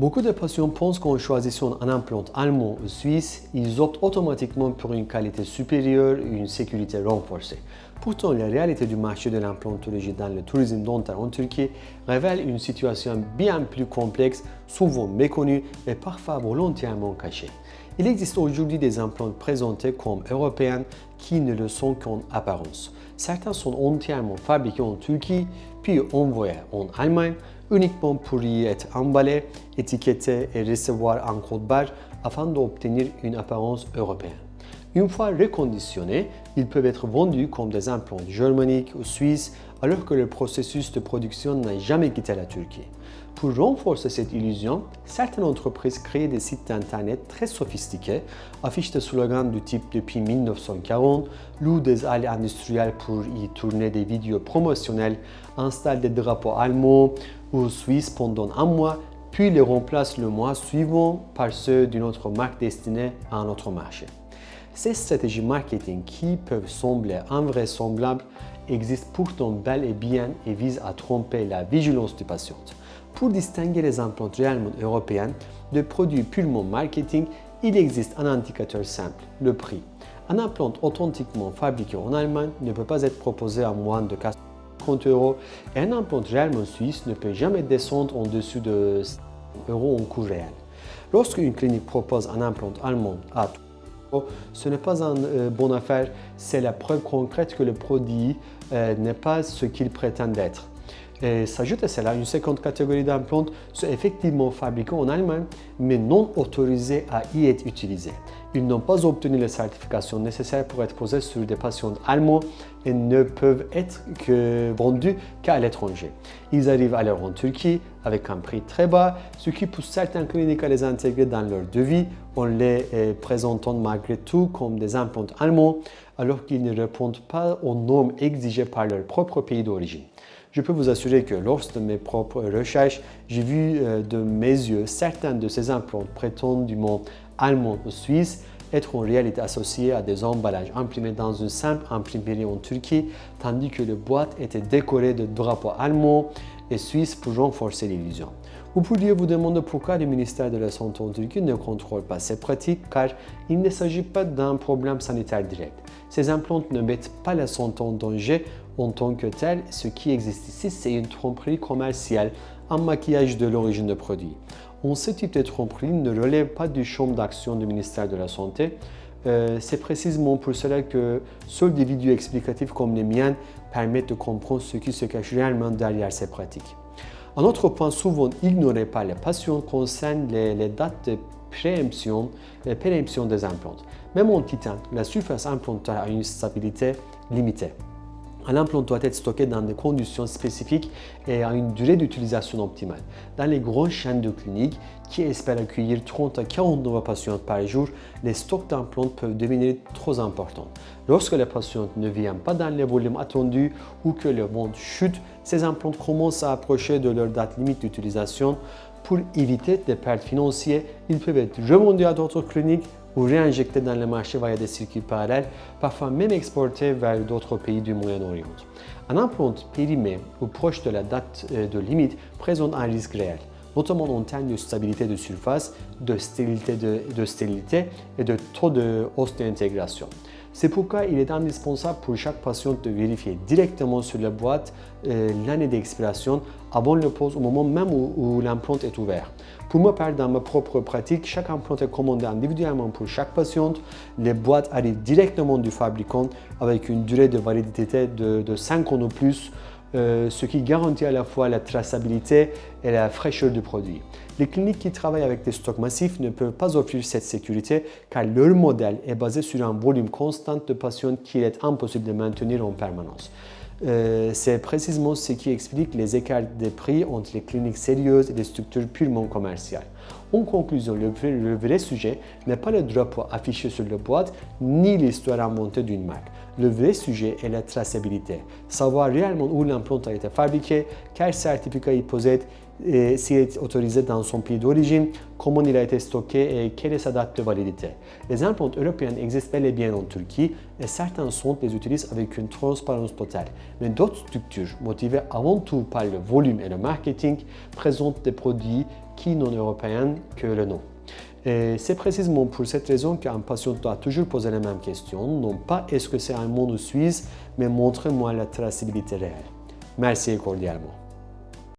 Beaucoup de patients pensent qu'en choisissant un implant allemand ou suisse, ils optent automatiquement pour une qualité supérieure et une sécurité renforcée. Pourtant, la réalité du marché de l'implantologie dans le tourisme dentaire en Turquie révèle une situation bien plus complexe, souvent méconnue et parfois volontairement cachée. Il existe aujourd'hui des implants présentés comme européens qui ne le sont qu'en apparence. Certains sont entièrement fabriqués en Turquie, puis envoyés en Allemagne, uniquement pour y être emballés, étiquetés et recevoir un code barre afin d'obtenir une apparence européenne. Une fois reconditionnés, ils peuvent être vendus comme des implants germaniques ou suisses alors que le processus de production n'a jamais quitté la Turquie. Pour renforcer cette illusion, certaines entreprises créent des sites internet très sophistiqués, affichent des slogans du type depuis 1940, louent des halles industrielles pour y tourner des vidéos promotionnelles, installent des drapeaux allemands ou suisses pendant un mois, puis les remplacent le mois suivant par ceux d'une autre marque destinée à un autre marché. Ces stratégies marketing qui peuvent sembler invraisemblables existent pourtant bel et bien et visent à tromper la vigilance du patient. Pour distinguer les implants réellement européens de produits purement marketing, il existe un indicateur simple, le prix. Un implant authentiquement fabriqué en Allemagne ne peut pas être proposé à moins de 450 € et un implant réellement suisse ne peut jamais descendre en dessous de 100 € en coût réel. Lorsqu'une clinique propose un implant allemand à ce n'est pas une bonne affaire, c'est la preuve concrète que le produit n'est pas ce qu'il prétend être. Et s'ajoute à cela une seconde catégorie d'implants sont effectivement fabriqués en Allemagne, mais non autorisés à y être utilisés. Ils n'ont pas obtenu les certifications nécessaires pour être posés sur des patients allemands et ne peuvent être vendus qu'à l'étranger. Ils arrivent alors en Turquie avec un prix très bas, ce qui pousse certaines cliniques à les intégrer dans leur devis en les présentant malgré tout comme des implants allemands, alors qu'ils ne répondent pas aux normes exigées par leur propre pays d'origine. Je peux vous assurer que lors de mes propres recherches, j'ai vu de mes yeux certains de ces implants prétendument allemands ou suisses être en réalité associés à des emballages imprimés dans une simple imprimerie en Turquie, tandis que les boîtes étaient décorées de drapeaux allemands et suisses pour renforcer l'illusion. Vous pourriez vous demander pourquoi le ministère de la Santé en Turquie ne contrôle pas ces pratiques, car il ne s'agit pas d'un problème sanitaire direct. Ces implants ne mettent pas la santé en danger en tant que tel. Ce qui existe ici, c'est une tromperie commerciale, un maquillage de l'origine du produit. Ce type de tromperie ne relève pas du champ d'action du ministère de la Santé. C'est précisément pour cela que seules des vidéos explicatives comme les miennes permettent de comprendre ce qui se cache réellement derrière ces pratiques. Un autre point souvent ignoré par les patients concerne les dates de péremption des implants. Même en titane, la surface implantaire a une stabilité limitée. Un implant doit être stocké dans des conditions spécifiques et à une durée d'utilisation optimale. Dans les grandes chaînes de cliniques qui espèrent accueillir 30 à 40 nouveaux patients par jour, les stocks d'implants peuvent devenir trop importants. Lorsque les patients ne viennent pas dans les volumes attendus ou que les ventes chutent, ces implants commencent à approcher de leur date limite d'utilisation. Pour éviter des pertes financières, ils peuvent être revendus à d'autres cliniques ou réinjectés dans le marché via des circuits parallèles, parfois même exportés vers d'autres pays du Moyen-Orient. Un implant périmé ou proche de la date de limite présente un risque réel, notamment en termes de stabilité de surface, de stérilité et de taux de hausse d'intégration. C'est pourquoi il est indispensable pour chaque patient de vérifier directement sur la boîte l'année d'expiration avant le pose au moment même où l'implant est ouvert. Pour ma part, dans ma propre pratique, chaque implant est commandé individuellement pour chaque patient. Les boîtes arrivent directement du fabricant avec une durée de validité de 5 ans ou plus, ce qui garantit à la fois la traçabilité et la fraîcheur du produit. Les cliniques qui travaillent avec des stocks massifs ne peuvent pas offrir cette sécurité car leur modèle est basé sur un volume constant de patients qu'il est impossible de maintenir en permanence. C'est précisément ce qui explique les écarts de prix entre les cliniques sérieuses et les structures purement commerciales. En conclusion, le vrai sujet n'est pas le drapeau affiché sur la boîte ni l'histoire inventée d'une marque. Le vrai sujet est la traçabilité. Savoir réellement où l'implant a été fabriqué, quel certificat il possède, s'il est autorisé dans son pays d'origine, comment il a été stocké et quelle est sa date de validité. Les implants européens existent bel et bien en Turquie et certains centres les utilisent avec une transparence totale. Mais d'autres structures, motivées avant tout par le volume et le marketing, présentent des produits qui non européen que le nom. Et c'est précisément pour cette raison qu'un patient doit toujours poser la même question, non pas est-ce que c'est allemand ou suisse, mais montre-moi la traçabilité réelle. Merci cordialement.